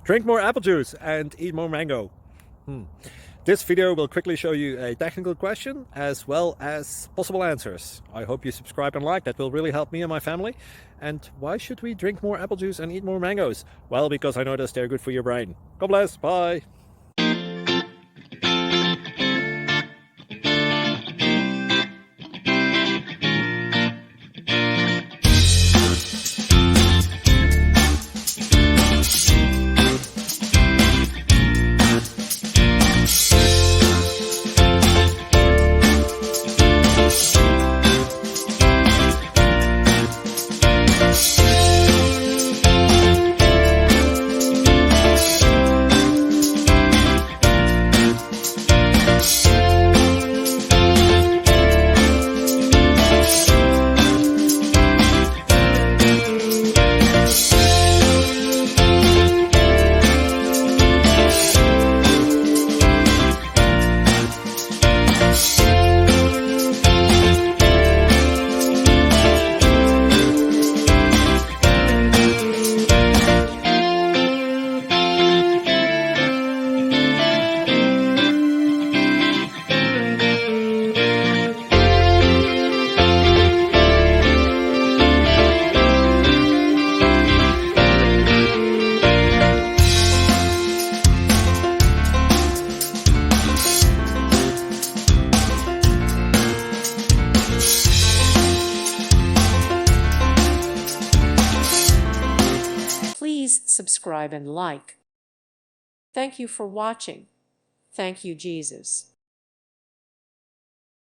Drink more apple juice and eat more mango. This video will quickly show you a technical question as well as possible answers. I hope you subscribe and like, that will really help me and my family. And why should we drink more apple juice and eat more mangoes? Well, because I noticed they're good for your brain. God bless, bye! Please subscribe and like. Thank you for watching. Thank you, Jesus.